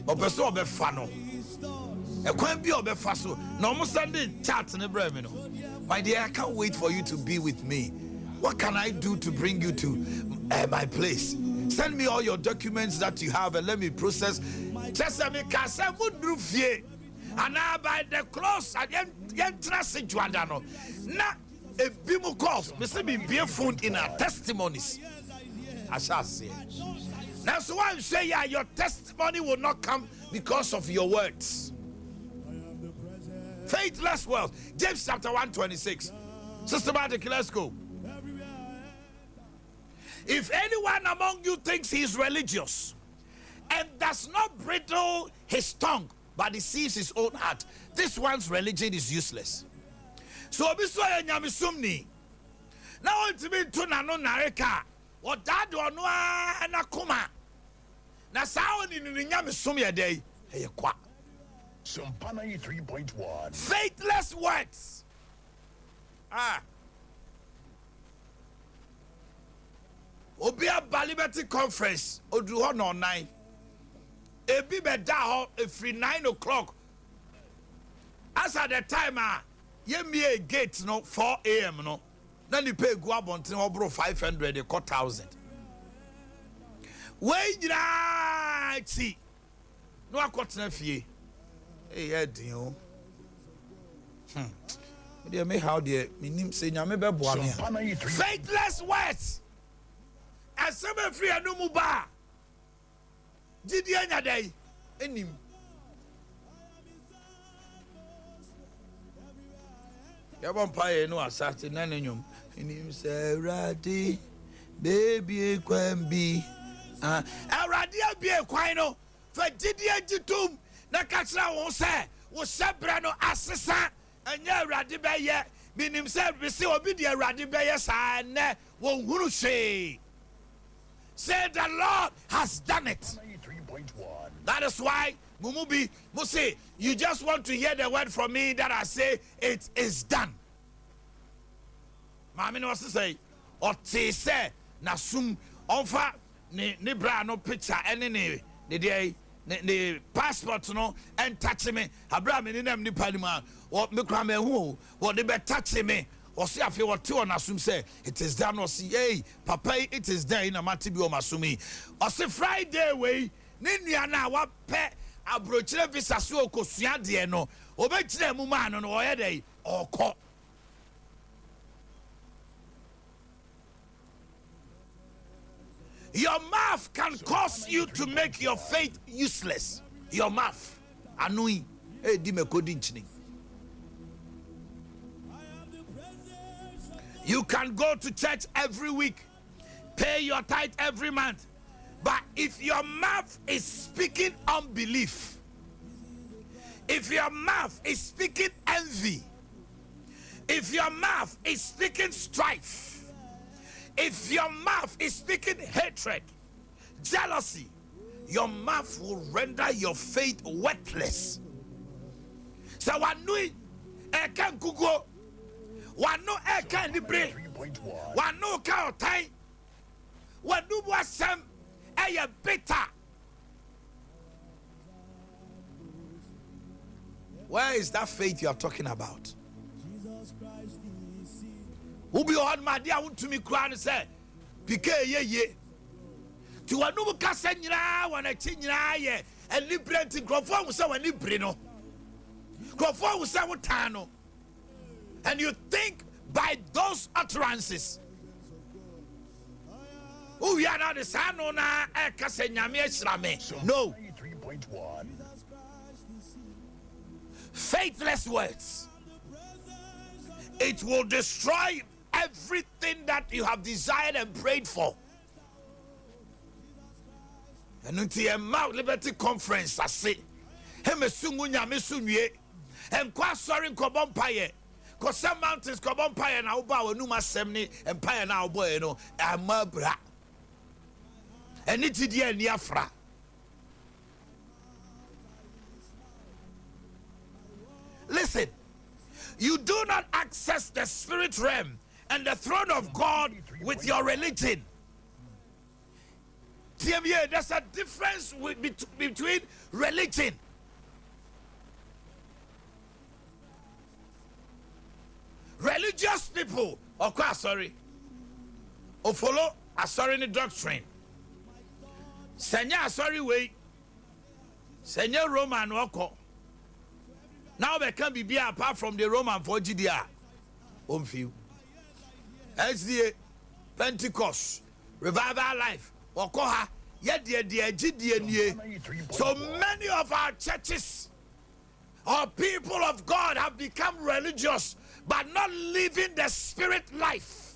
Obeso obefa no. Ekwan bi obefa so. Na omo send chat ne bra me no. My dear, I can't wait for you to be with me. What can I do to bring you to my place? Send me all your documents that you have and let me process. Just me kasa mudru fie. Ana by the close yentra se juada no. Na ebimu calls. Me say be phone in our testimonies. I shall say. Now, so I say, yeah, your testimony will not come because of your words. Faithless wealth. James chapter 1:26. Systematic, let's go. If anyone among you thinks he is religious and does not bridle his tongue but deceives his own heart, this one's religion is useless. So, now it's been to Nano Nareka. What that one na kuma na sound in the nyame sum ye day hey kwa Sompa 93.1. faithless words. Obia Balibeti conference odru ho no 9 ebi be da ho free 9 o'clock as at the time ye me gate no 4 a.m. no. Then you pay go abontin obro 500 e 1,000. We jira no akotena fie. Eh edin o. Me me how dey minim say nyame be boa me. Faithless words. Asem free anu mu ba. Didi anya dai enim. Yabon paye no asate na nenyum. Him say Radi baby kwambi Radi abi kwan no fa gidi agitum na katra wo say wo sebra no asesa anya Radi beye minim say be say obi de Radi beye sa na wo huru hwe. Say the Lord has done it. 93.1. That is why Mumubi Musi, you just want to hear the word from me that I say it is done. Mami no say or say na sum onfa ne bra no picture any ne passport no and touch me abra me nem ni panima or me kra me hu or they be touch me or see afi what to na sum say it is done or see hey papa it is there in amati bi o masumi or say Friday way ne nua na wa pe abrochire visa so okosua de no obekire mu ma no no oye dey okọ. Your mouth can cause you to make your faith useless. Your mouth. Anui. Hey, di me kodinchini. You can go to church every week, pay your tithe every month, but if your mouth is speaking unbelief, if your mouth is speaking envy, if your mouth is speaking strife, if your mouth is speaking hatred, jealousy, your mouth will render your faith worthless. So one nui can Google, one no can libre, one no can tie, one no was some a bitter. Where is that faith you are talking about? Who be on my dear to me crown say, Pique ye. To a new Cassandra, when a chinya ye, and liberating Crawford was so a librino. Crawford was so tano. And you think by those utterances, who we are not the son on a Cassanyame Srame. No. 93.1. Faithless words. It will destroy everything that you have desired and prayed for. And until a Mount Liberty conference, I say, him a sungunya misunye, and quite sorry, Cobompire, because some mountains Cobompire now bow Numa Semni, and Pire now bueno, and Mabra, and it's the Niafra. Listen. You do not access the spirit realm and the throne of God with your religion. TMA, there's a difference between religion. Religious people, of course, sorry, or follow a sorry doctrine. Senya sorry way. Senya Roman wako. Now there can be apart from the Roman for GDR. Few. SDA, Pentecost, Revival Life, Okoha, yet so many of our churches or people of God have become religious but not living the spirit life.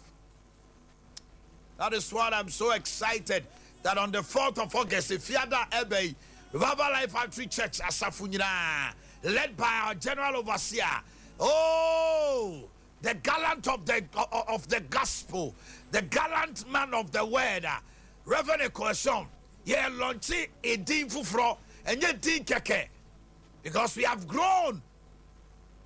That is why I'm so excited that on the 4th of August, if Fiada Ebe, Revival Life Outreach Church, Asafunyina, led by our general overseer, the gallant of the gospel, the gallant man of the word, Reverend Ekoson, yeah, launching a din fufro and ye din keke, because we have grown,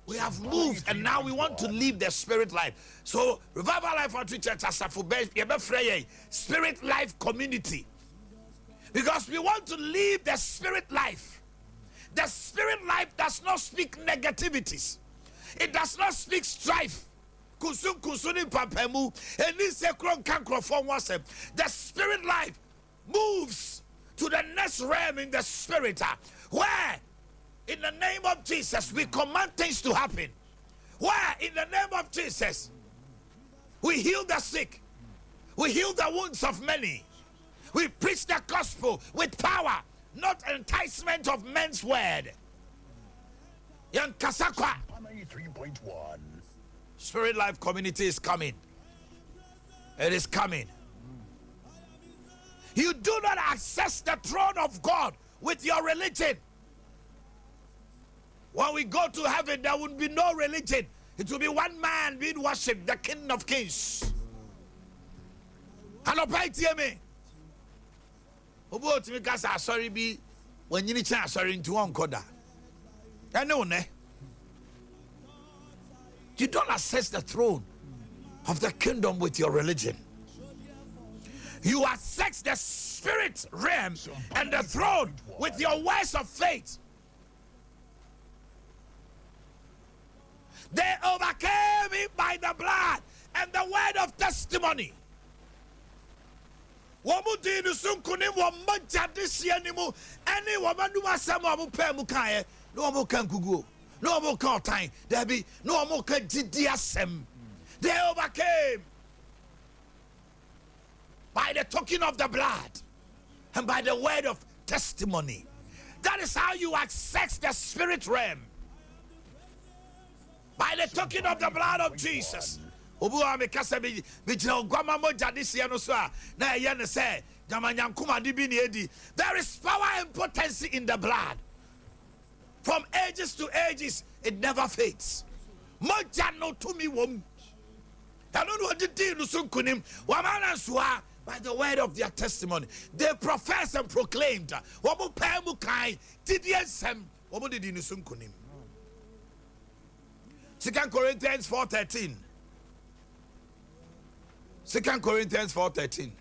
we have moved, and now we want to live the spirit life. So, Revival Life Outreach Church, Asafu, Spirit Life Community, because we want to live the spirit life. The spirit life does not speak negativities. It does not speak strife. The spirit life moves to the next realm in the spirit, where in the name of Jesus we command things to happen, where in the name of Jesus we heal the sick, we heal the wounds of many, we preach the gospel with power, not enticement of men's word. Young Kasakwa 3.1. Spirit Life Community is coming. It is coming. You do not access the throne of God with your religion. When we go to heaven, there will be no religion. It will be one man being worshipped, the King of Kings. Hello, me. Obo timi kasa sorry bi wanyini cha sorry nti won koda. You don't access the throne of the kingdom with your religion. You access the spirit realm and the throne with your words of faith. They overcame it by the blood and the word of testimony. Womudi nusunkunim wamajadisi animu any woman who was some of Pemukaye, no more can kugu, no more call time, there be no more can didiasem. They overcame by the token of the blood and by the word of testimony. That is how you access the spirit realm. By the token of the blood of Jesus. There is power and potency in the blood. From ages to ages, it never fades. By the word of their testimony, they profess and proclaimed. 2 Corinthians 4:13. 2 Corinthians 4:13.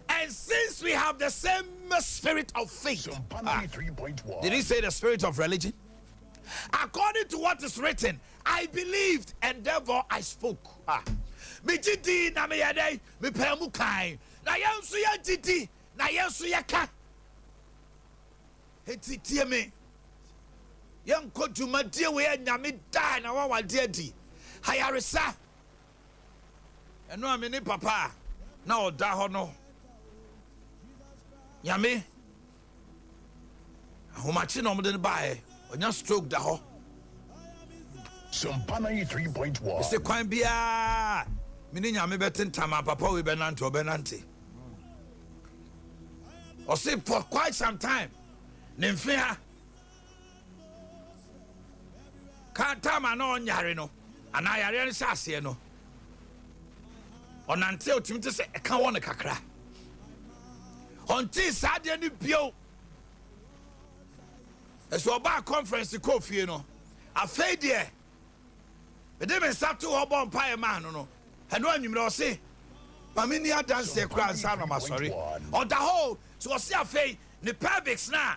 And since we have the same spirit of faith, did he say the spirit of religion? According to what is written, I believed and therefore I spoke. Young Kojuma dear we and Yami die now one dear D. Hayarisa. And no, I mean, Papa. No, Dahono. Yami. How much you know than buy when you stroke Daho? Sompa 3.1. It's a quite be a meaning Yami betin Tama, Papa, we Benanto Benanti. Or say for quite some time. Nymphia. Can't tell my no on Yarino, and I are really sassy, no. On until Timothy say, I can't want a cacra. Until Saturday, Pio. As well, bar conference, the coffee, you know. I fade here. But they may start to a bonfire man, no. And when you know, say, Maminia dance a crown sound of my sorry. Or the whole, so I see a fay, the pelvics now.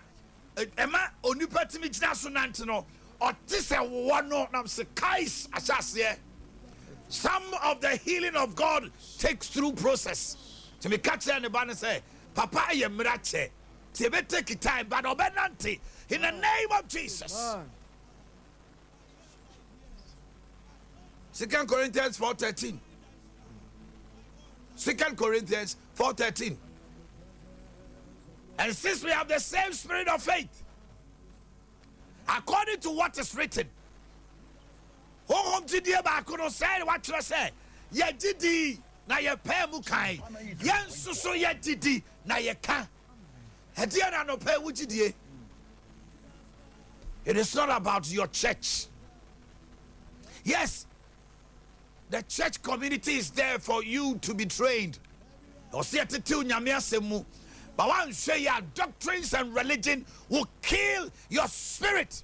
Emma, or new pettimage national, or this a one note, I'm kais, as I say. Some of the healing of God takes through process. To me, catch and the banner say, Papa, I am mirache. Tebe take it time, but obenanti in the name of Jesus. 2 Corinthians 4:13. 2 Corinthians 4:13. And since we have the same spirit of faith, according to what is written, home to dear Bakuno said, what you say, ye didi, na ye pemukai, yen so ye didi, na ye can. Hediana no pe wujidie. It is not about your church. Yes, the church community is there for you to be trained. But once say your doctrines and religion will kill your spirit.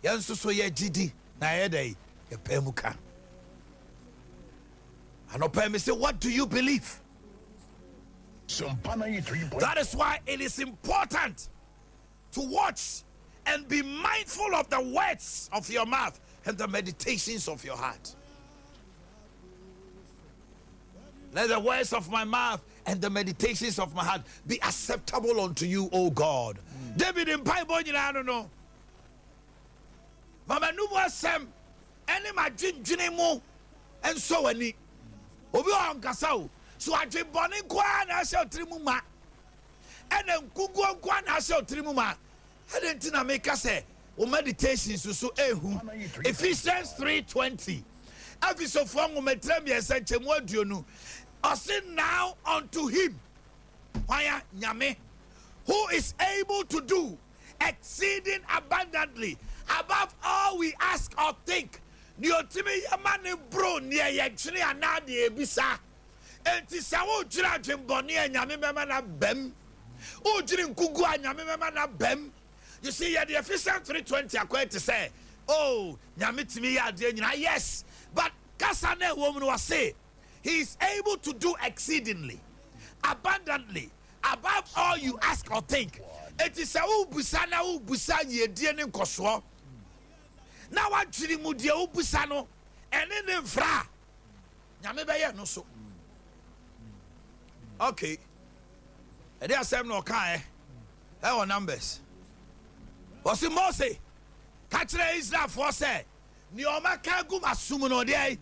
Yansuso ye jidi na yedei ye pemuka. And me say, what do you believe? Sompa. That is why it is important to watch and be mindful of the words of your mouth and the meditations of your heart. Let the words of my mouth and the meditations of my heart be acceptable unto you, O God. David in Bible, I don't know. Mama numu asem ene ma dwendwene mu enso wani obi on kasa o so adwe bone kwa na ase otrimu ma ene nkugu kwa na ase otrimu ma ene ntina make say o meditations so ehu Ephesians 3:20 afisofo ngometrem yesa chemu aduonu ose now unto him why nyame who is able to do exceeding abundantly above all we ask or think. Niotimi yamane bro niye yechini anadi ebisa. Enti sa wo jira jimboni nyame mema na bem. O jiri nkugu nyame mema na bem. You see, the Ephesians 3:20 according to say, oh, nyame timi ya de nyina. Yes, but kasane woman was say, he is able to do exceedingly, abundantly, above all you ask or think. It is a ubusana ye diene nkoswo. Na wa jiri mu de ubusano ene ne mfra. Nyame be ye no so. Okay. E dey asem no kan e numbers. Was it Moses? Kachre Israel for say, ni oma ka gu masum no dey.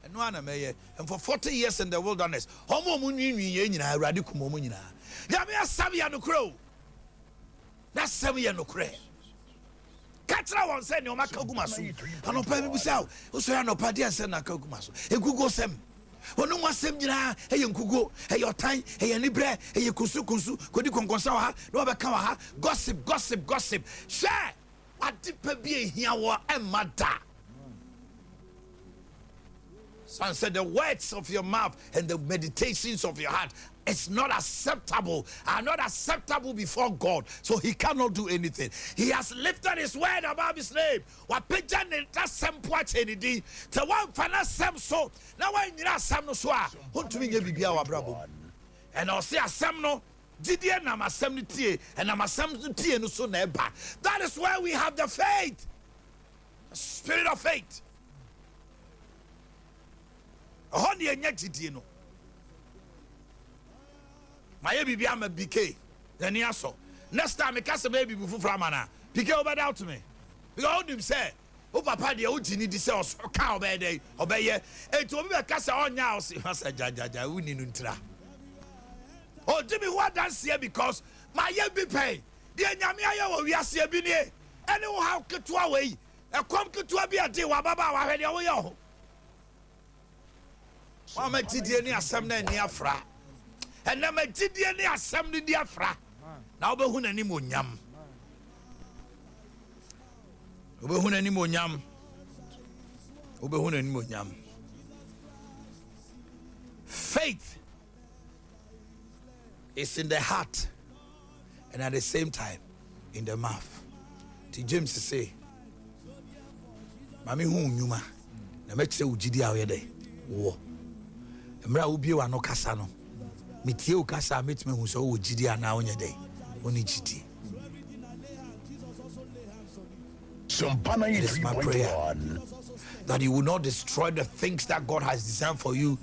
Eno ana meye. And for 40 years in the wilderness, homo mu nwinwi ye nyina awrade kumo mu nyina. Nyame asam ya no kro. That's 7 years no cray. Katra one said, no Makagumasu. And no Pabby Sao, who say no Paddy and Sen Nakagumasu. A Google Sem. When no one sem jina, hey, you Kugo, hey, your time, hey, any bread, hey, you Kusu, could you consawa, no Bakawa, gossip. Share what did Pabby here and Mata. Son said, the words of your mouth and the meditations of your heart. It's not acceptable. Are not acceptable before God. So he cannot do anything. He has lifted his word above his name. Wapijan in that same watch any day. The one final sem so. Now I need a sam no soa. Who to me give be our bravo. And I'll say a sam no. Didier na masam tie and na masam tie no so neba. That is why we have the faith. The spirit of faith. A honey and yet no. My baby, I'm a BK. Then he also. Next time, I cast a baby before Framana. PK over out to me. Because him say, oh, Papa, the old genie sells a cow by day, obey ye. And to me, a cast on now, see, I said, Jaja, we need to try. Oh, Jimmy, what dance here because my year be paid. The Yamia, we are seeing here. And you have cut to away. A come to be a day, Wababa, I had your way. Well, my TD near some near Fra. And now my TD near some near Fra. Now, be who any more yam. Ube who any more yam. Ube who any more yam. Faith is in the heart and at the same time in the mouth. James say, Mammy who nyuma, na metche ujidi awede. Wo. Mra ubi wa no kasano. Mitie ukasa metme hu so ujidi ana onye day. Oni jidi. Sompa It is my prayer that you will not destroy the things that God has designed for you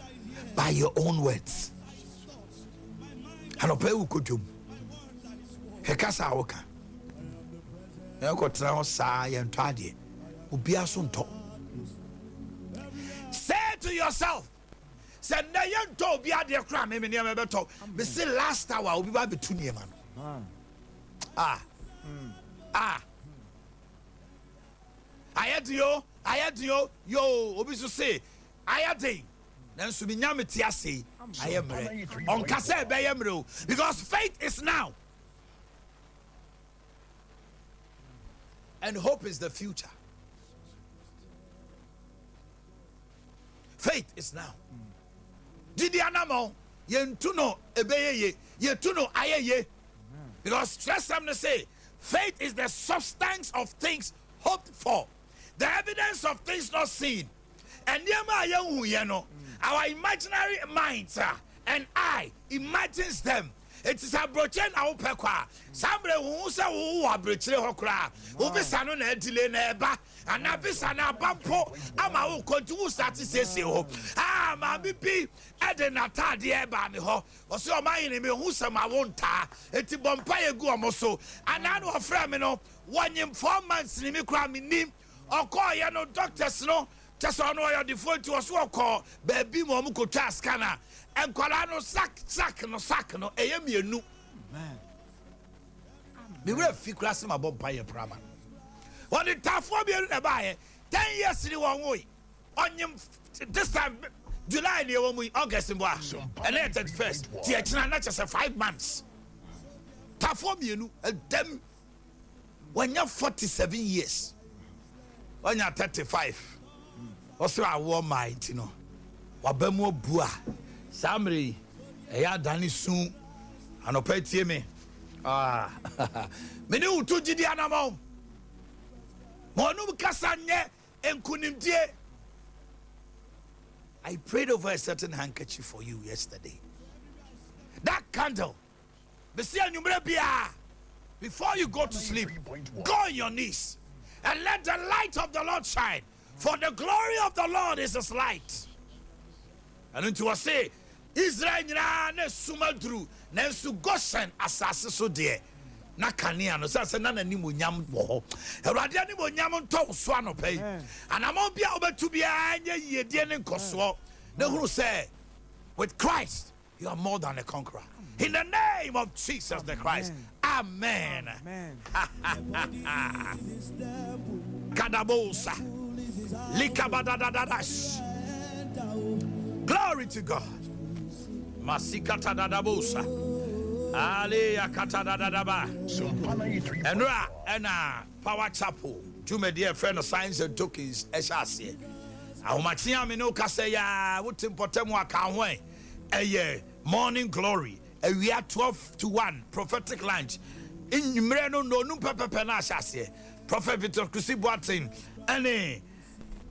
by your own words. And pay ukujum. Hekasa awoka. Say to yourself, say to be at the crime. Me say last hour will be by between you, man. I had you, yo, obisu say, I had thing. Then Subinyami Tiasi, I am on Kase Bayamro, because faith is now. And hope is the future. Faith is now. Didi anamo yentuno ebeye yentuno ayeye. Because stress them to say, faith is the substance of things hoped for, the evidence of things not seen. And our imaginary minds and I imagines them. It is a broken out pekwa. Somebody who say who are breaching hokra. Ubisano na delay neba. And abisana bampo. Ama who continue start to say so. Ma bibi edenata de eba me ho. Oso Omanhene me who say ma wonta. Eti bompa egu omoso. And I know a friend no 1 year 4 months ni me kra me nim. Oko ye no doctors no. Just on your default to us call baby momuko taskana. And Colano sack no AMU. Man. We will feel class my bomb by a prama. When the tough for me in the buy 10 years in the one way. On this time, July, the one August and then at first, not just 5 months. Tough for me, them when you're 47 years, when you're 35. Also, I war might, you know. Wabemo bua. Samri, eya dani soon. Anopetie me. Mene utu jidi anamo. Monu kasanye enkunimdie. I prayed over a certain handkerchief for you yesterday. That candle. Before you go to sleep, go on your knees and let the light of the Lord shine. For the glory of the Lord is his light. And unto us say, Israel ne sumadru ne su Goshen asase so de na kanea no say na nani mo nyam wo Awurade ani mo nyam nto so anopai anamo bia obetu bia anya yedie ne nkoso na huru say with Christ you are more than a conqueror. In the name of Jesus the Christ. Amen. Kadabosa. Likabadadadash. Glory to God. Masikata dadabosa. Ali akata dadaba. And Power Chapel. To my dear friend of Signs and Tokens, Eshasi. Ahomatia me no kasaya. Wutim potemu akanwe. Eye morning glory. We are 12 to 1 prophetic lunch. In Mreno no numpepe na shasi. Prophet Victor Kusibuatin. Any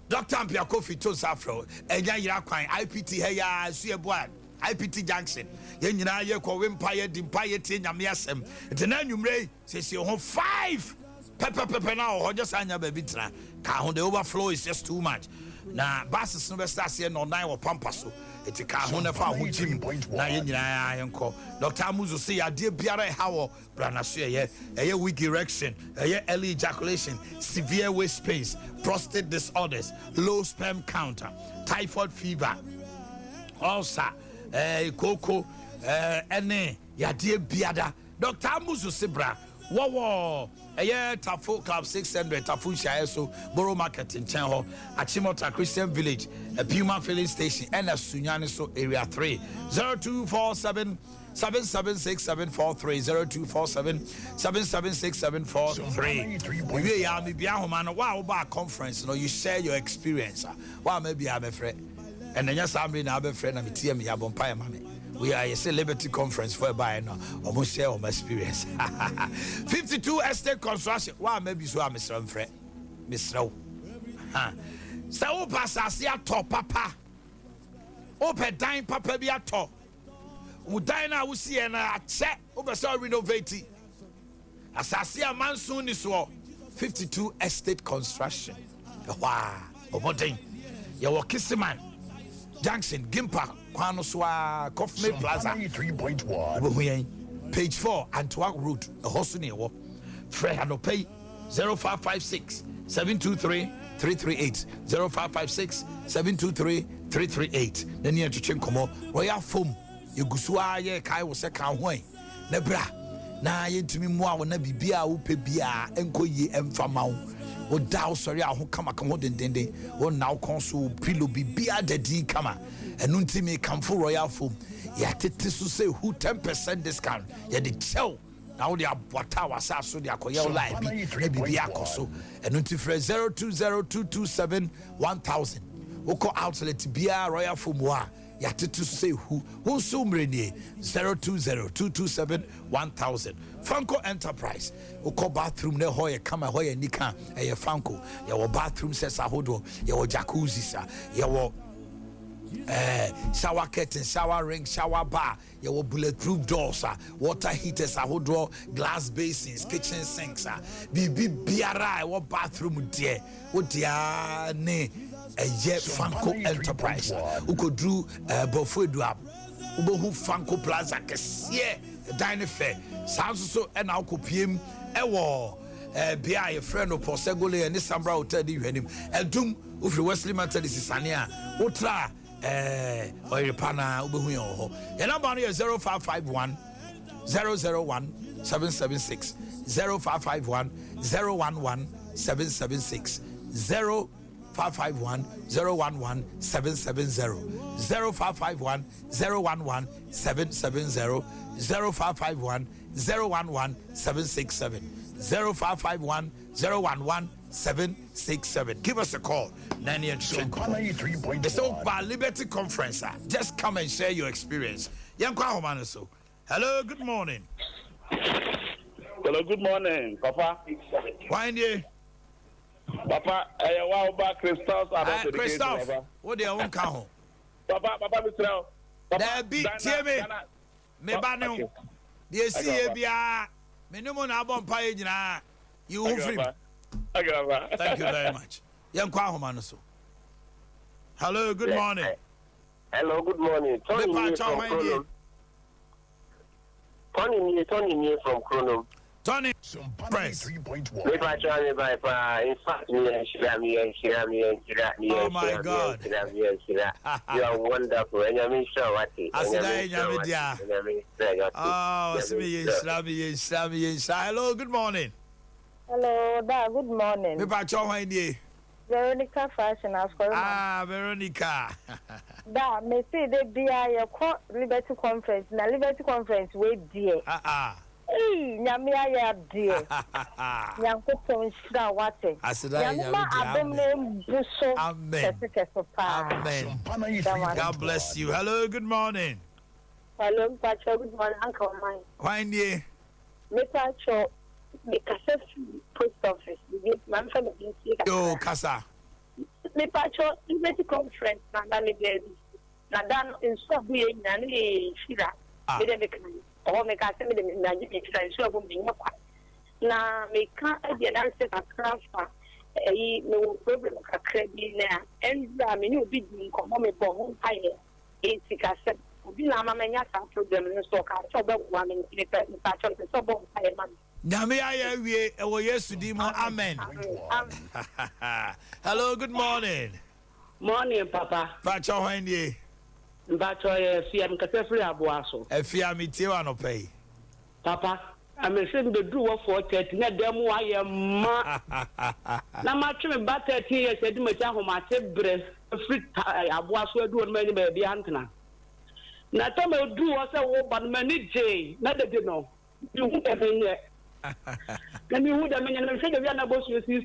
Dr. Ampia Kofi Tos Afro, Enya Irakwan, IPT Heya, Suebua, IPT Junction, Yenina Yako Empire, Dimpire Tinyamiasem, Tena Numre, says you have 5 pepper now, or just Anya Babitra. Kahon, the overflow is just too much. Now, Basses no Vestasia no 9 or Pampaso. It's a Kahona for Jim. Now, Yenina Dr. Amuzo say, I dear Biara How, Branasia, a weak erection, a early ejaculation, severe waist space, prostate disorders, low sperm count, typhoid fever, ulcer, cocoa, ene, ya dear Biada. Dr. Amuzo Sibra. Wow, a year Tafo Club 600 Tafunsha so Borough Market in Chenho, Achimota Christian Village, a Puma filling station, and a Sunyaniso Area 3 0247 776 0247 776 We are maybe a man. Wow, bar conference. You share your experience. Wow, maybe I'm a friend. And then yes, I'm being a friend. I'm a TM Yabompire Mammy. We are a Liberty Conference for a buy now. Almost share my experience. 52 estate construction. Why maybe so I'm Mr. Friend. Mr. So pass as top papa. Open dine papa be at top. Would dine we see and a check over so renovate. As I see a man soon is 52 estate construction. Wow, Omoden. You were kissing man. Junction, Gimpa, Kwanoswa, Kofme Plaza. 3.1. Page 4, Antwerp Road, a Hosuniawo. Fred Hanopay 0556 723 338. 0556 723 338. Then you have to check Royal Foam. You Gusua, ye Kai was a cowway. Nebra. Na yentumi mu a wona bibia wo pe bia enko yi emfama wo daw sori a ho kama kan ho dendende wo naw konso pilo bibia dadi kama enu ntimi kamfo royal foam ya tete so say who 10% discount ya de chew na wo de abota wasa so de akoye live bi bibia koso enu nti frɛ 0202271000 wo ko outlet bia royal foam wa ya to say who so mreni 0202271000 Franco Enterprise uko bathroom ne hoye kama hoye nika eye Franco ya wo bathroom says ahodo ya wo jacuzzi sa ya wo shower curtain, shower ring, shower bar, ya wo bulletproof doors, water heaters, ahodo glass basins, kitchen sinks, bibi biara wo bathroom die wo dia ne eye Franco Enterprise uko drew bofuedu up ubo hu Franco Plaza kesiye dine fair sounds so and now kopiem ewo bia ye friend of Posegole and Sambra hotel di hwenim edum ufri Wesley Mantel sisania utra oyepana ubo hu yo ho your number is 0551 001 776 0551 011 776 0551 011 770 0551 011 770 0551 011 767 0551 011 767. Give us a call. Nani and the so Liberty Conference. Just come and share your experience. Hello, good morning. Hello, good morning, Papa. Why you? Papa, wow, back Christoph. Christoph, what do you want? Papa, Mr. There be Timmy. Me banu. The see bia. Me no mo na bon pay nyina. You who free. Thank you very much. Hello, good morning. Hello, good morning. Tony from Chrono. Tony, press 3.1. In fact, oh my God. You are wonderful. And I'm sure what hello, good morning. Hello, good morning. Veronica Fashion as Veronica. Me say they be a Liberty Conference. Na Liberty Conference we dear. Hey, nyamia ya dear. Nyanko shira wate. Nyama abemne buso. Amen. Amen. God bless you. Hello, good morning. Hello, Pacho. Good morning, Uncle mine. Why nie? Me Pacho. Me kasa post office. Man from the Yo, kasa. Me Pacho Liberty Conference. Na me baby. Na dan in so be na ni shira. Me de me oh me kasa me de me na ji shira so go me kwa. Na me ka e dan se transfer. No problem kakra bi na. Enza me ni obi di nkomo me bo ho aye. E tikasa obi na ma menya sa problem no so ka so be wa me ni Pacho so bo aye man. Amen. Hello, good morning. Morning, Papa. Pacho Wendy. Pacho, I'm free abuaso. Pay. Papa, I'm saying the do for 30. Let them why ma. Now, my children, but 30 years, I do my home. I said, breath, free abuaso, do many baby antena. Now, Tom will do also, but many J, not the dinner. You won't have been yet. Let me would have been a boss with his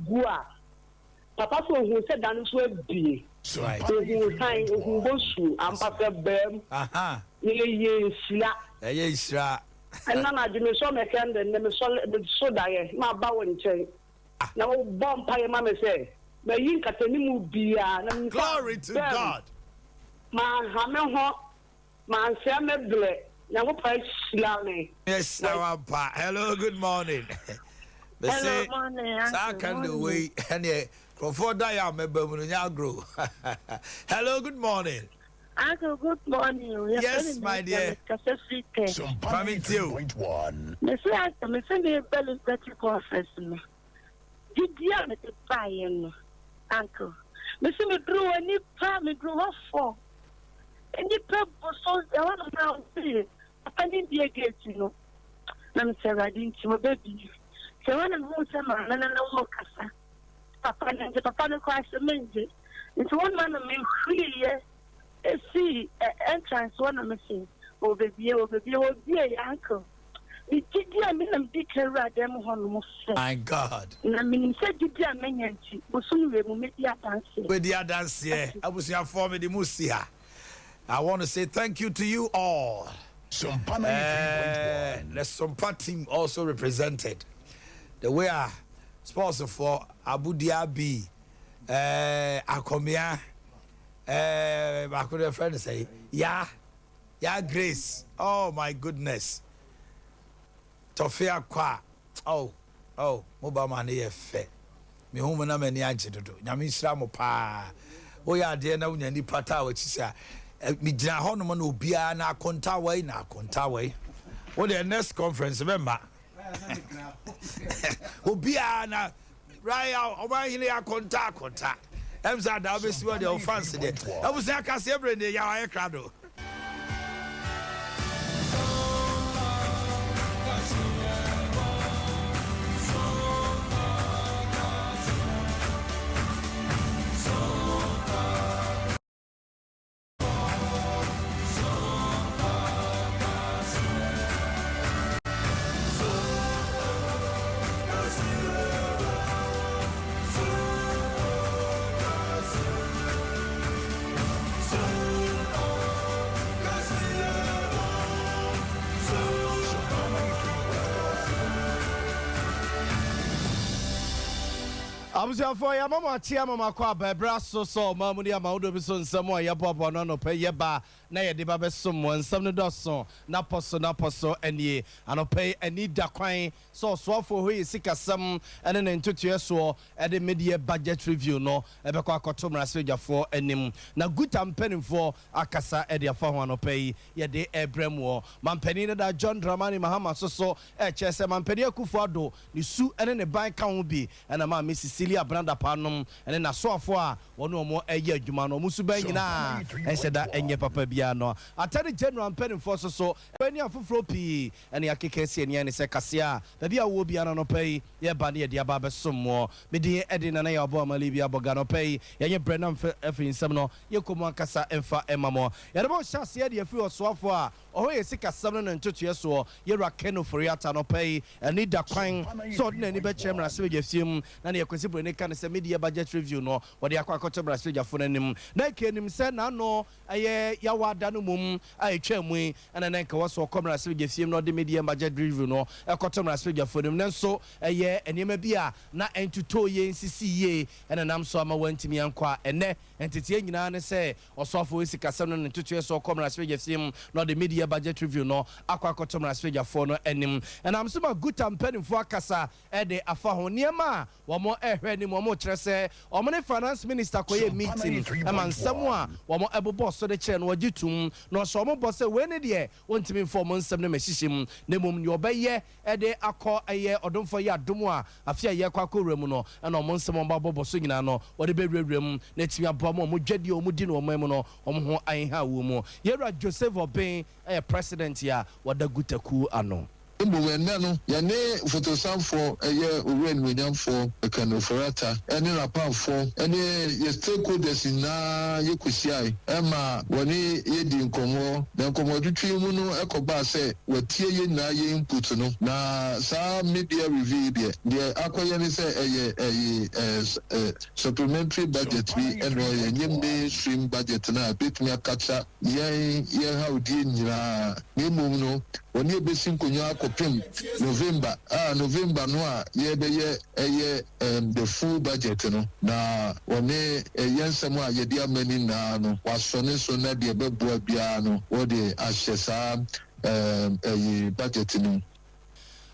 gua. papa so who said that is where be. Right. Who sign who goes to Ampasa Bem. Aha. Ye sila. Yes, right. And now I didn't show my hand and then so die. My bow and chain. Now, bomb pie, mamma say. But you can tell me, be glory to God. My hammer, my family blade. Now, price slowly. Yes, now, hello, good morning. Hello, morning. I can do we any before die. I'm a grow. Hello, good morning. Uncle, good morning. Yes, my dear. Coming to 1. Monsieur, I'm sending a belly better conference. Did you have to buy in, Uncle? Monsieur, me drew any palm, me drew off for. Any purpose, so I want to now see. I didn't be a gate, you know. I'm saying I didn't see my baby. So when I'm home, I'm not a casa. Papa and the papa requires a minute. It's one man of me free, see, entrance one of me saying, oh, baby, uncle. We did the minimum detail at them home. My God. I mean, said, did the many, but soon we will make the dance. With the dance here, I was your former the Musia. I want to say thank you to you all. Sompa The Sompa team also represented. The way I sponsor for Abu Dhabi, Akomia, I could have friend say, yeah, Grace. Oh my goodness. Tofia Kwa. Oh, mobile money fe. Me home na many anchi to do. Yamisra mo pa. Oh yeah, dear na unyani pata which is me jina hono man ubia na konta way. What the next conference remember? Ubia na right out Omanhene Yaw konta. Emza da obesi what the fancy there. I was say can say every day ya krado. Abusiafo ya mama tia mama kwa bebra so mamuni ama udo bi so nsam a yebobo no pe yeba na ye de ba besom nsam no doso na poso enie anope ani da kwan so soafo ho yisikasam ene ne ntotoe so e de media budget review no e be kwa akoto mrasejafo anim na guta mpanimfo akasa e de afa ho anope ye de ebremwo mampani ne da John Dramani Mahama so e chese mampani akufo ado ni su ene ne ban ka ho bi ena ma Mrs Branda Panum and na soafo a wono mo eye adwuma no musu ban nyina enseda enye papa bia no atari general pen force so bani afofro pi ene akekese ene ne se kasea ba bia wo bia no pay ye ba ne de aba besomo me de ede na ya obo amali bia boga no pay ye brenam efi nsem no ye komo akasa emfa emamo ye de bo hyase de afi osoafo a oho ye sikasam no ntotoe so ye rakeno foriata no pay ene da kwan so de na ni be chemra se be fiem na ne yakwesi ne kan se media budget review no wode akwa akoto braspeja fo nanim na kenim se na no aye yawada no mum ayetwa mu ana na nka waso komra speja fiem no de media budget review no akoto braspeja fo nanim nanso aye enema bia na entuto ye nsisi ye ana nam so ama wantimi ankwa ene entete nyina ne se osofo esikasam no ntuto so komra speja fiem no de media budget review no akwa akoto braspeja fo no enim ana am so ma guta mpanimfo akasa e de afa ho niema wo mo ni mo trese o mo finance minister koye meeting amansam a wo mo ebobo so de kire no wagitum no so mo bo se we ne de wontimi inform nsam na mahihim na mom ni obeye e de akọ eye odomfo ye adom a afia ye kwa korem no na o mo nsam mo bobo so nyina no wo de bewrewrem na timi abo mo dwade o mu di no mo no o mo ho anha wo mu yera Joseph Obin president ya wada gutaku ano no yane photosam for eye owen wenyam for ekanoforata ene rapam for ene ye stakeholders na yekusiai ema woni yedi nkomo na nkomo twetwe mu no ekoba se watie ye na ye input no na sa media review de akoye ne se eye supplementary budget bi eno ye nyimbe stream budget na betumi akacha ye how die nyira ne mum no woni ebesin konyo akopem November no a ye be ye the full budget no na woni yensem a ye dia mani na no wasone so na de beboa bia no wo de ahyesa budget no.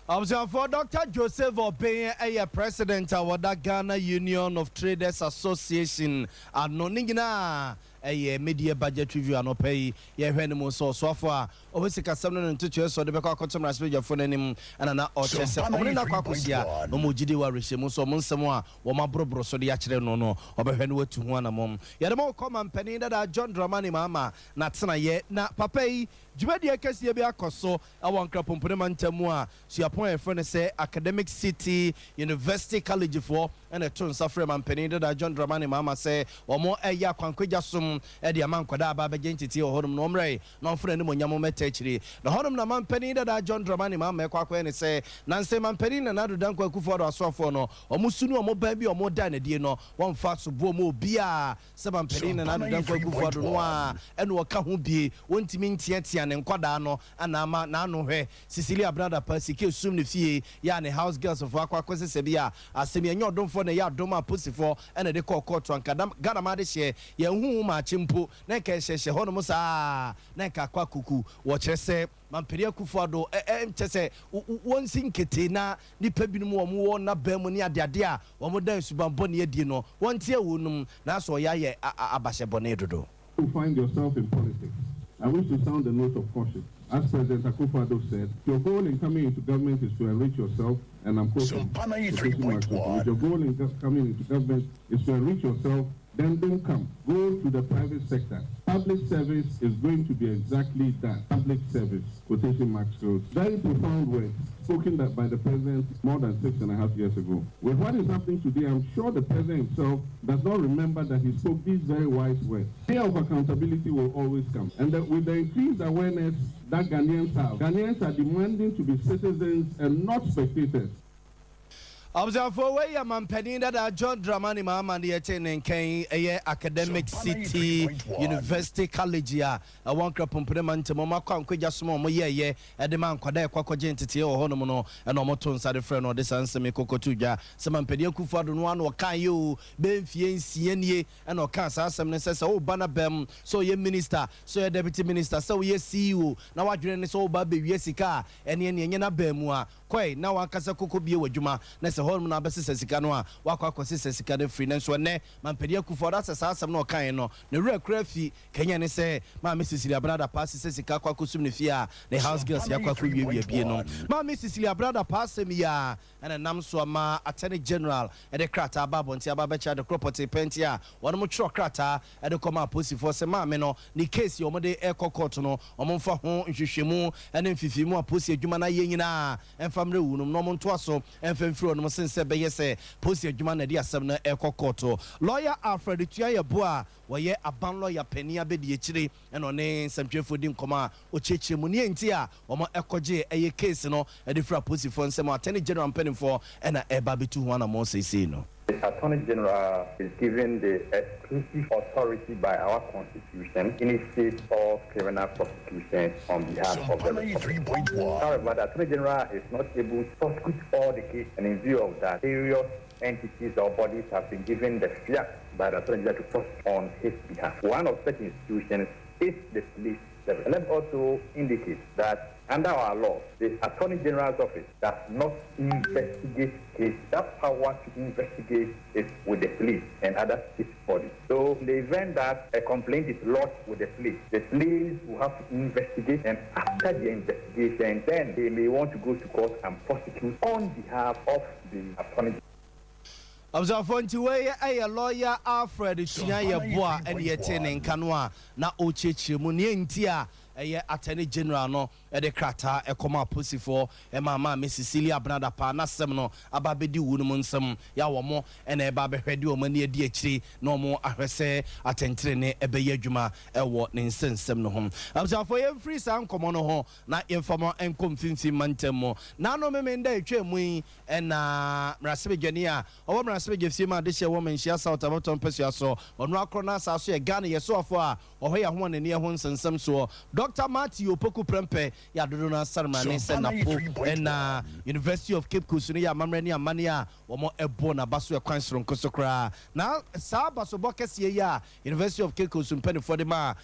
For Dr. Joseph Obey, a president of the Ghana Union of Traders Association, and Noningina, a media budget review and pay, ye venimo so far. Obviously, some and 2 years, so the Becca Cotton Raspberry for him and an Orchestra. Omina Kakusia, no Mujidiwa Rishimus or Monsamoa, or my brother, so the actual no, or Behenwood to one among. Yet a more common penny that John Dramani Mama, not Sana yet, not Pape. Jumedia Cassia Biacoso, I want Crapumpuremantamua, she appointed a friend say Academic City, University College for, and a turn suffering and penny that John Dramani Mama say, or more a yak on Quijasum, Eddie Amman Quadaba, Begentity or Hodum Nomre, non friend Munyamo Metechri. The Hodum Naman penny that John Dramani Mama Quaque say, Nancy Mamperin and other Danko Kufor or Sofono, or Musunu or more baby or more than a dino, one fast to Bomo Bia, Seven penny and other Danko Kufor Noir, and Wakahubi, won't mean Tietian. Nkwadano anama nanu he Cecilia brother persecute sum ne fie ya ne house girls of akwa kwese sebia asemi enyo domfo ne ya doma pusifo ene de court ankadam gadama de hye ye hu ma chimpo na ka hye hono musa na ka kwa kuku wo kyerese Mamperia Kufuado chese wonsi nkete na nipa binum wo na bamu ne ade a wo mo dan subambo ne adi no wontie wonum na so ya ye abahye bone dodo. You find yourself in politics. I wish to sound a note of caution. As President Akufo-Addo said, your goal in coming into government is to enrich yourself, and I'm quoting, your goal in coming into government is to enrich yourself, then don't come. Go to the private sector. Public service is going to be exactly that. Public service, quotation marks. Very profound words spoken by the president more than 6.5 years ago. With what is happening today, I'm sure the president himself does not remember that he spoke these very wise words. Fear of accountability will always come. And with the increased awareness that Ghanaians are demanding to be citizens and not spectators. For way a man penny that John Dramani Mama and the attending Academic City University College. I want Crapumpureman to Mama Quanquija Small, ye, at the man Quade Quaco Gentity or Honomono and Omotons had a friend or this answer me Cocotuja. Some Pedia Kufadun one or Kayu, Benfien, Sienie, and Ocasa, some says, oh, Banabem, so ye minister, so ye deputy minister, so ye see you. Now I dream this old baby, Yesica, and Yena Bemua. Quay, now I casa coco be with Juma, Nessa Holman Abassis Sicanoa, Waka Sicano free, and so ne, Mampedia Kuforas, some no kind, no real crafty, Kenyan say, my Mrs. Brother passes Sicaqua Kusumifia, the house girls Yakwaku Piano. My Mrs. Brother passes me ya, and a Namswama, Attorney General, and a crata babon, Tiabacha, the property pentia, one more crata, and the coma pussy for Semameno, the case your mother echo cotono, or Monfa home, Shishimu, and then Fifimu pussy, Jumana Yina, and family unum no montoaso and femfro no sense be yese posi adwuma na dia asem na ekokoto lawyer Alfred Tuaya Boa woye aban lawyer penia be de chire and one samtwefo di nkoma o cheche mu ne enti a omo ekoje eye case no e de fra posi for nsem attorney general pen for and eba betu ho na mo sese no. The Attorney General is given the exclusive authority by our Constitution to initiate all criminal prosecutions on behalf of the Republic. However, the Attorney General is not able to prosecute all the cases, and in view of that, various entities or bodies have been given the fiat by the Attorney General to prosecute on his behalf. One of such institutions is the police service. And let me also indicate that under our law, the Attorney General's office does not investigate cases. That power to investigate is with the police and other state bodies. So in the event that a complaint is lodged with the police will have to investigate, and after the investigation, then they may want to go to court and prosecute on behalf of the Attorney General. Observe a lawyer Alfred Tuaya Boa and yet in Canoa, na Ochechi Munientia. Attorney General no de krata ekoma posifor mama Miss Cecilia Brada pa na sem no ababedi wunum nsem ya wo mo na eba behwede o mani adi akiri no mo ahwese atentre ne ebeye adwuma ewo ne nsensem no ho absafo ye free san komo no ho na informo enkom finfin mantem na no memenda etwemu na mrasebegani a owo mrasebegefie ma de hye wo menhia South Aboton pesua so ono akrona asaso ye Ghana ye so afo a oho ya ho ne ne ho nsensem so Dr. Matthew Opoku Prempe ya dodo na sarmane se na po na University of Cape Coast ne ya mamrani amane a wo mo ebo na baso e kwan soronko sokra na sa baso bokese ya University of Cape Coast mpene for dem a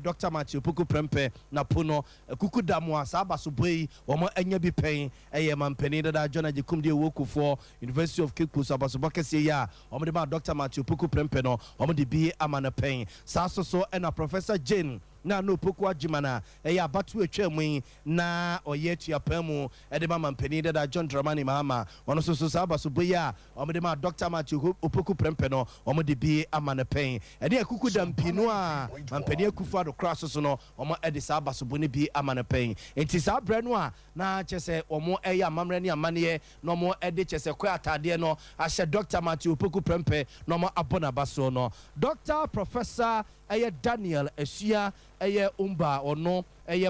Dr. Matthew Opoku Prempe na po no kukudamu a sa baso boyi wo mo anya bi pen mampani dada John Ajikum de wokufo University of Cape Coast abaso bokese ya wo mo dem a Dr. Matthew Opoku Prempe no wo mo de bi amana pen sa so na Professor Jane na no Opoku Ajimana abatu etwemu na oye tuapamu de mama mpani dada John Dramani Mahama wono so sa baso boya omede ma Dr. Matthew Opoku Prempe no omede bi amana pen de akuku dampinu a mampani akufa do cross so no omo de sa baso boni bi amana pen enti sa bre no a na chese omo amamre ne amane no mo de chese kwa atade no ahye Dr. Matthew Opoku Prempe no mo abona baso no Dr. Professor Daniel Esia Umba ono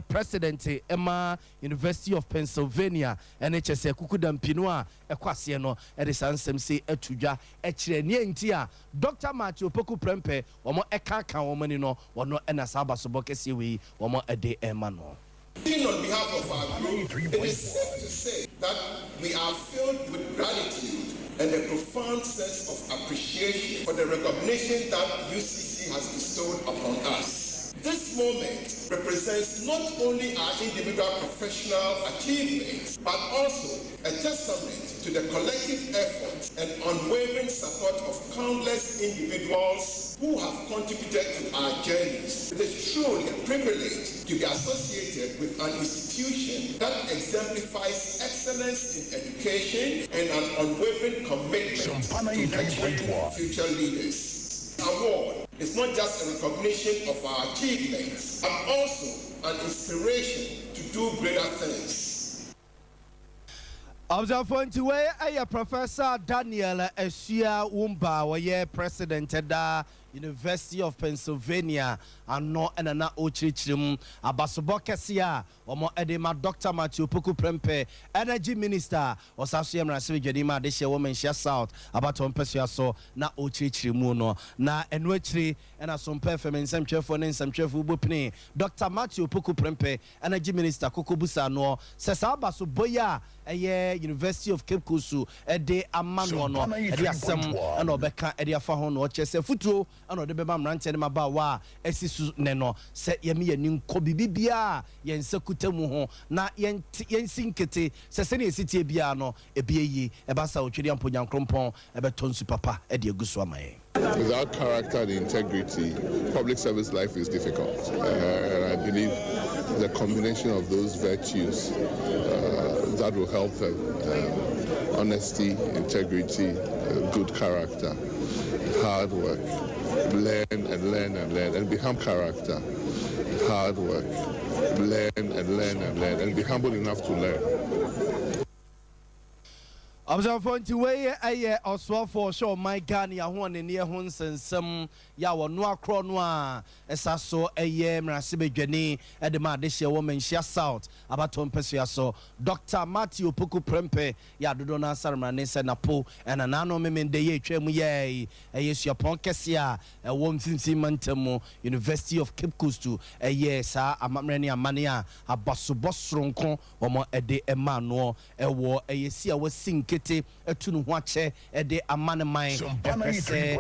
president Emma University of Pennsylvania NHS kukudampinu a ekwase no de sansem se atudwa ekire ne ntia Dr. Matthew Opoku Prempe omo ekaka womani no ono na sabaso bokese wi omo de ema no. On behalf of our group, it is safe to say that we are filled with gratitude and a profound sense of appreciation for the recognition that UCC has bestowed upon us. This moment represents not only our individual professional achievements, but also a testament to the collective efforts and unwavering support of countless individuals who have contributed to our journeys. It is truly a privilege to be associated with an institution that exemplifies excellence in education and an unwavering commitment to nurturing future leaders. Award is not just a recognition of our achievements, but also an inspiration to do greater things. Observant way Professor Daniel Esia Umba were president da University of Pennsylvania and no na ochirichirim abasobo kesia omo edema Dr. Matthew Opoku Prempe energy minister osaso yemrase dwadima de hye woman hye South abaton pesua so na ochirichirimu no na enu achiri na Sompa FM nsamtwefo ne nsamtwefo bopini Dr. Matthew Opoku Prempe energy minister kokobusa no sesa abaso boya University of Cape Coast de amano no de asem na obeka de afa ho no chese futuo ana de beba mrante ne maba wa esisu ne no se yemi yani nko bibia yense kutamu ho na yensinkete se se ne esitie bia no ebieyi ebasa otwedi amponya nkrompon ebetonsu papa de agusu amaye. Without character and integrity, public service life is difficult. And I believe the combination of those virtues that will help them, honesty, integrity, good character, hard work, learn and learn and learn and become character, hard work, learn and learn and learn and be humble enough to learn. Observe to way oswa for show my Ghana ho ne ne ho nsensem ya wo no akro no a esaso mrasebedwani e de ma de hye wo menhia South abaton pesua so Dr. Matthew Opoku Prempe ya dodo na sarmane se na po na no memende ye twam ye suapon kese a wo mfinfin mantemu University of Cape Coast to sa amamre ne amane a abasobosronko wo mo de ema no wo si a wasinke etunu ho ache de amane man epese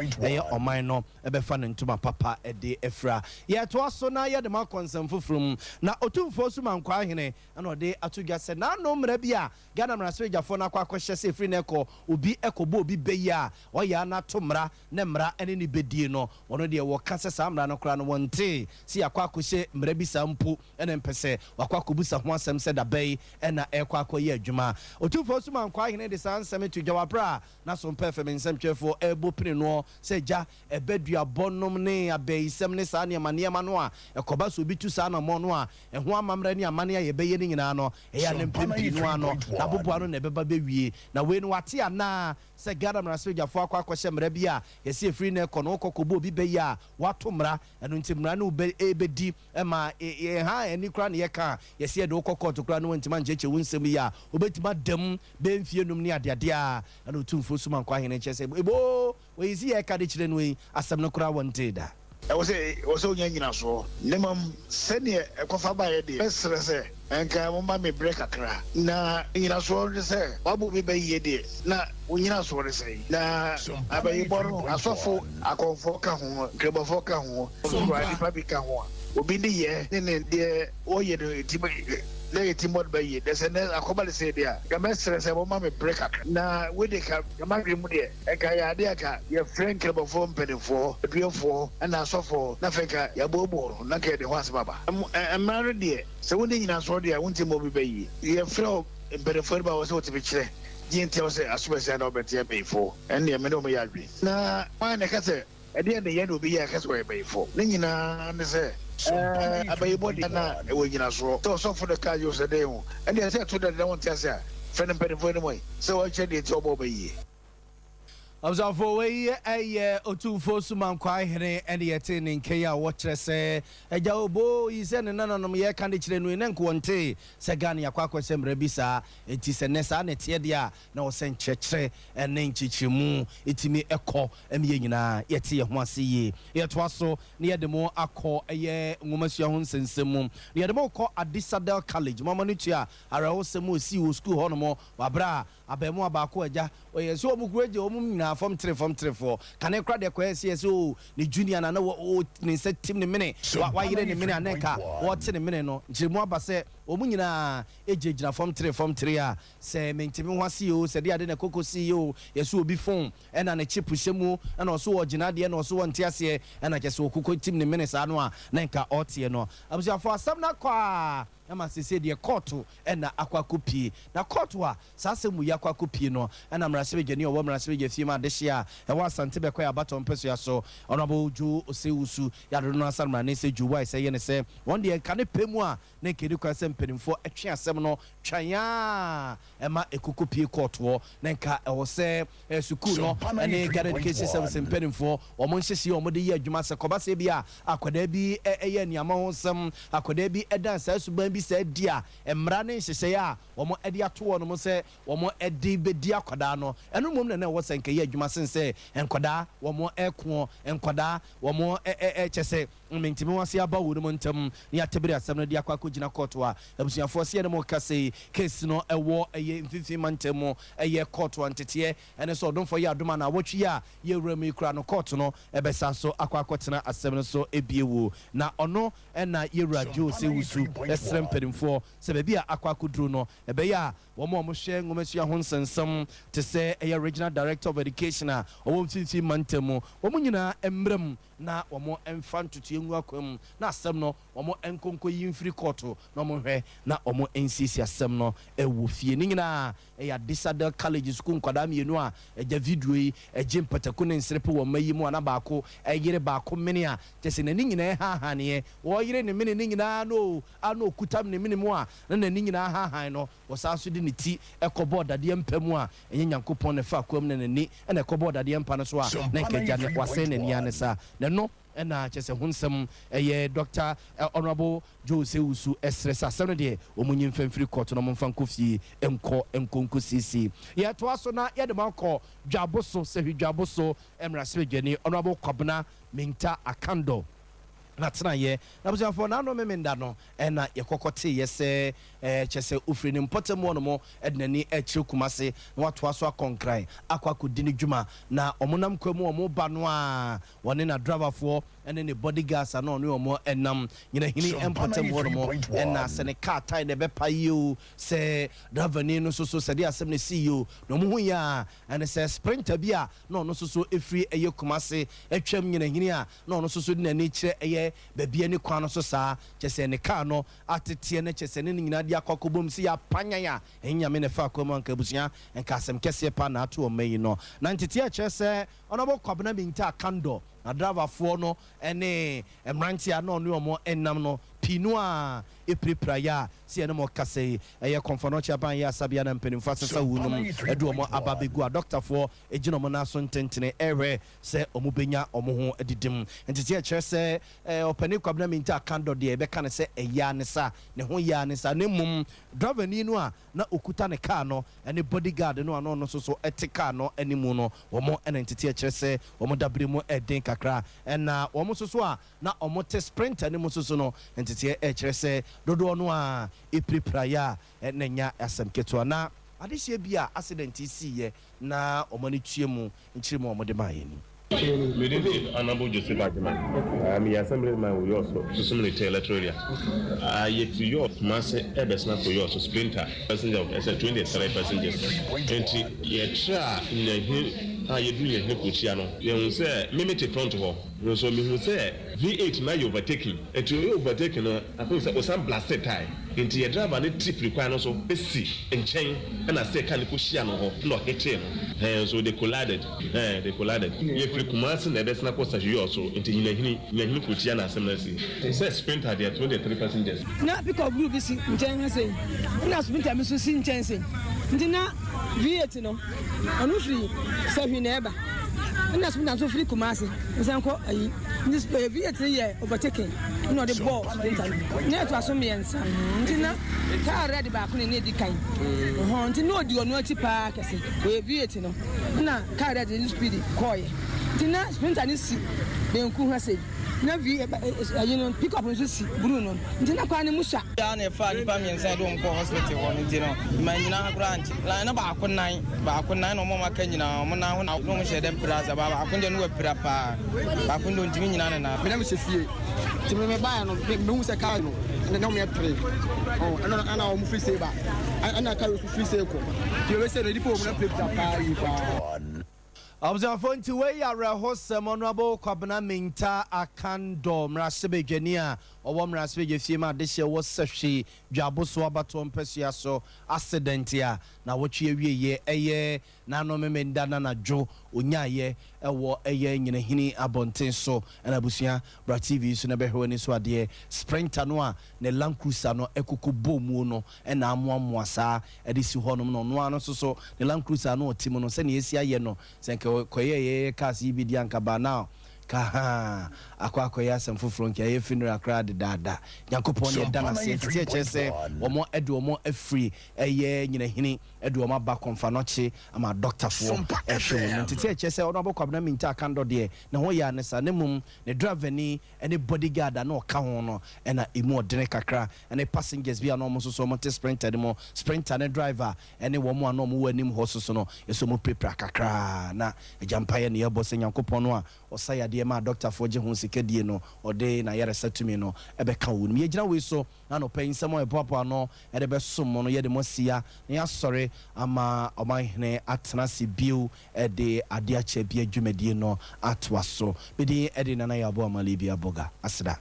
oman no ebefa ne ntuma papa de efra ye to aso na ye de ma konsem fufrum na otumfo su man kwa hene na ode atugya se na no mra bia Ghana mra so gyafo na kwa kwahye se free na ekọ obi ekobo obi beyi a oya na to mra ne mra ene ni bedie no wono de wo kase sa mra no kra no wonte si akwa akohye mra bi sampu ene mpese wakwa kobusa ho asem se da bai ena ekwa akoye adwuma otumfo su man kwa hene de nsɛm to Jawabra na Sompa FM nsɛmtwɛfo ebo pene no sɛ gya ebedua bɔnom ne abayisɛm ne saa nneɛma no a ɛkɔba so bi tu saa na mo no a ɛho amamra ne amane a yɛbɛyɛ ne nyinaa no ɛyɛ ne mpempi no ano na boboa no na ɛbɛba bɛwie na wei no wate ana sɛ gada mrasɛ gyafo akɔhyɛ mra bi a yɛsi efiri ne kɔ no kɔkɔbɔ obi bɛyi a wato mra ɛno nti mra no ebedi ɛma ha ani kra ne yɛka yɛsi ɛde wokɔ to kra no ntima nkyɛkyɛ wo nsɛm yi a obetima dam bɛmfie num ne adeade a ɛno tumfo suma nkɔ ahene kyɛ sɛ ebo wei si yɛka de kyerɛ no yi asɛm no kra wɔnte da ɛwɔ sɛ onya nyina soɔ nemam sɛneɛ ɛkɔfa baeɛ deɛ bɛserɛ sɛ ɛnka momma me berɛ kakra na nyinasoɔ ne sɛ wabɔ bi bɛyie deɛ na wonyinasoɔ ne sɛ na abayibɔ no asɔfo akɔmfoɔ ka ho krabɔfoɔ ka ho ɔfowura nipa bi ka ho a obi ne yɛ ne deɛ wɔyɛ no ɛtim na yɛtimɔ no bɛyie dɛ sɛ ne akɔba ne sɛ deɛ a gamɛserɛ sɛ momma me berɛ kakra na wede ka gamadwe mu deɛ ɛka yɛ ade aka yɛfrɛ nkrabɔfoɔ mpanimfoɔ aduafoɔ ɛna asɔfoɔ na afei ka yɛabɔɔbɔɔ no na ka yɛde ho asɛm aba mmara no deɛ sɛ wode nyinasoɔ deɛ a wontim obi bɛyie yɛfrɛ mpanimfoɔ no ba wɔ sɛ wotumi kyerɛ gye ntiɛw sɛ asomɛsia na wobɛte abayifoɔ ɛnneɛ me ne ɔmɛyɛ adwene na wan ne ka sɛ ɛdeɛ ne yɛ ne obi yɛ ka sɛ wɔyɛ abayifoɔ ne nyinaa ne sɛ abayibɔ de na ɛwɔ nyinasoɔ sɛ ɔsɔfo no ka yɛ sɛ dɛn ho ɛneɛ sɛ ɛto da de na wonte ase a frɛ no mpanimfoɔ no mɔe sɛ wɔkyerɛ deɛ nti ɔbɔ bɛyie Observe we a otumfo sumankwa here and yet in Kenya watcher say a jaobo is an anonymous year candidate no in Quante Sagani Aquaco Sembrebisa it is a nessa netia no sent church and name chichimu it me echo and yena yet here once ye yet was so near the more acco a year Mumasia Hunsen Semum near the more called at Disadel College Mamanutia Arosemu see school honomo Wabra Abemo Abaco or yes so great from 3 can I cry the question so the junior and no ni set team the minute why you in the minute neka what's in the minute no Jimwa Basse Omunina age from 3 say maintain one CEO said the other Coco CEO yes will be phone and an a chip pushemu and also Jinadi and also one Tiasie and I just will cook team the minutes anwa Nenka Otieno I was for some na kwa Ama se de court and na akwakupi na court wa sase mu yakwakupi no and am rasebe gani o mrasebe ge fima de hia e wa sante be kwa abaton peso ya so honorable ju osewusu ya do no asanma ne se ju wa se ye ne se won de ka ne pemu a ne kedi kwa se mpenimfo atwe asem no twanya e ma ekukupi court wo ne nka e wo se sukuu no ene gare education service mpenimfo o mo nhyesie o mo de ye adwuma se koba se bia akoda bi eye niama ho nsem akoda bi edan sa suban bi se dia emra ne nhyehyɛ a wɔn ade ato no mo sɛ wɔn ade bedi akoda no ɛno mom na wo sɛ nka ye adwuma sen sɛ enkoda wɔn ɛko enkoda wɔn kyɛsɛ mentimi wase aba wo no ntam ne atebere asɛm no de akɔ gina court a abusuafoɔ se ne mo kase case no ɛwɔ ɛyɛ mfifi mantam ɛyɛ court antete ɛne so ɔdomfo yɛ adoma na wɔtwi a ye wurami kura no court no ɛbɛsa so akɔ asɛm no so ebiewo na ɔno ɛna ye radio se wusu ɛsrɛ mpanimfoɔ sɛ baabi a akɔ no ɛbɛyɛ a wɔn a wɔhwɛ ngomasua ho nsɛnsɛm te sɛ ɛyɛ regional director of education a wɔn mfifi mantam wɔn nyinaa mmram na wɔn ɛmfa ntutu engu akwam na asɛm no wɔn ɛnkonko yi mfiri court na wɔn hwɛ na wɔn nsisi asɛm no ɛwɔ fie ne nyinaa ɛyɛ Disadel College school nkwadaa mmienu a ɛgya video yi ɛgye mpataku ne nsrepe wɔn mma yi mu ana baako ɛyere baako mene a kyɛsɛ n'ani nyinaa hahaneɛ wɔyere ne mene ne nyinaa no ano okutam ne mene mu a na n'ani nyinaa hahan no wɔsaa so de ne ti ɛkɔbɔ dadeɛ mpa mu a ɛnyɛ nyankopɔn ne fa akwam na n'ani ɛna ɛkɔbɔ dadeɛ mpa no so a na nkagya ne wasɛn n'ani ane saa no ɛna kyɛsɛ ho nsɛm ɛyɛ Dr. Honorable Jose Usu ɛsrɛ asɛm no deɛ ɔmunyi mfamfiri court no momfa nkɔ fie nkɔ sisi yɛtoa so na yɛde ma kɔ dwabo so sɛ hwidwabo so ɛmrasebe dwani Honorable Kwabena Minta Akando na tena ye na busuafo na no memenda no na yekokote yese kyese ofri ne mpotemo no mo ednani akire kumase na watoa so akonkran akwakodi ne dwuma na omonam kwamu omo ba no a wone na driverfo ɛne ne bodyguards ano ne ɔmo ɛnam nyina hini ɛmpɔtɛm hɔ no ɛna sɛ ne car tie ne bɛpa yi o sɛ driver ni no so sɛ de asɛm ne si yi o na ɔmo ho yɛ a ɛne sɛ sprinter bi a na ɔno so ɛfiri ɛyɛ Kumase ɛtwam nyina hini a na ɔno so de n'ani kyerɛ ɛyɛ baabi ne kwan no so saa kyɛ sɛ ne car no ateteɛ ne kyɛ sɛ ne nyina de akɔkɔbom si yɛ apanyan a ɛnyame ne fa akɔma nka busua nka asɛm kɛseɛ pa na ato ɔma yi no na nteteɛ kyerɛ sɛ ɔnabɔ kwabena minta kando na driverfoɔ no ɛne mmeranteɛ na ɔne ɔmo ɛnam no pinu a ɛpirapira yɛ a si ɛne mo kasa yi ɛyɛ kɔmfɔnɔkye aban yɛ asabea na mpanimfoɔ asesa wu nom ɛde ɔmo aba bɛgu a dɔktafoɔ ɛgyina ɔmo naso ntentene ɛhwɛ sɛ ɔmo bɛnya ɔmo ho adidim nteteɛ kyerɛ sɛ ɔpani kwabena minta kando deɛ ɛbɛka ne sɛ ɛyɛ ne sa ne ho yɛ ne sa ne mmom driver ni no a na okuta ne car no ɛne bodyguard no ano no so ɛte car no animu no ɔmo ɛna nteteɛ kyerɛ sɛ ɔmo dabere mu ɛden kakra ɛna ɔmo so a na ɔmo te sprinter ne mu so no nteteɛ ɛkyerɛ sɛ dodoɔ no a ɛpirapira yɛ a ɛna nya asɛm ketewa na adehyɛ bi a accident siiɛ na ɔmo ne tue mu nkyerɛ mu ɔmo de maa yɛ ni. Medindi Honorable Joseph Agyeman. I'm the assemblyman with yours, so some electoral area. Yet your master Ebesna for yours, sprinter, passenger of 23 passengers. 20 year try in the hill. You do your Hikuchiano. You say, mimic a front of all. You so me who say, V8 now you overtaking. And you overtaking, I think that was some blasted tie. Into your driver, and it trip requires also see and chain. And I say, can you push Yano or not hit him? So they collided. They collided. If you Kumasi, that's not what you also into Hikuchiana assembly. They say sprinter there 23 passengers. Not because group is in Chelsea. Not sprinter, Mrs. in Chelsea. Dina V8 no. Honestly, say we never. And that's when I'm so free Kumasi. As I'm called this V8 year overtaking. No, the ball. Net was some and some. Dina, car ready back on the kind. Haunting no, you are not park. I say, we V8 no. Now, car ready in speedy, coy. Dina, sprinter is being cool, I said. Na vi pick up nso Bruno ntina kwa ne musha ya na fa ni pa mi nsa do nko hospital won ntino ma nyina branch la na ba akonan no mo maka nyina mo na ho na no mo shede praza ba akonde no wapira pa ba akondo ntimi nyina na me na me sefie timi me ba no me hu se ka no na me tre oh ana o mu free say ba ana ka so free say ko you we say ready for mo na play pa yi pa Observant to where you are a host, Honorable Kwabena Minta Akando, Mrasebegenia, or one Rasbeg Fima, this year was Sashi, Jabuso Abaton Pesiaso, accidentia. Now, what ye a year, Nano Memendana Joe, Unyaye, a war a year in a hini abontenso, and Abusia, Brativi, Sunabeho, and Swadia, Sprinter Noir, Ne Lancrusano, Ekuku Bomuno, and Amwa Mwasa, Edisi Honum, no one so, the Lancrusano, Timono, Senesia Yeno, Koye kasi bi dianka ba now ka akwa koya sem foforo nka ye funeral crowd dada Yakopon ye dana se tie se omo edu omo afri eye nyina hini edu omo ba konfanoche ama doctor fo ehwe tie se ono abokwabna minta kando de na ho ya ne sa ne mum ne driver ni ene bodyguard na o ka ho no na emu odene kakra ene passengers bi na omo so omo te sprinter ne driver ene wo mo na omo wanim ho so no eso mo prepare kakra na ejampaye ne yebo se Yakopon no a osaya de ma doctor fo je ho sikadie no ode na yare satumi no ebeka wo me gina we so na no pain samo epopo no e de be som no ye de mo sia na ya sore ama Omanhene atena se biu e de ade acha bia dwumadie no atwa so be de e de nana ya bo amali bia boga aseda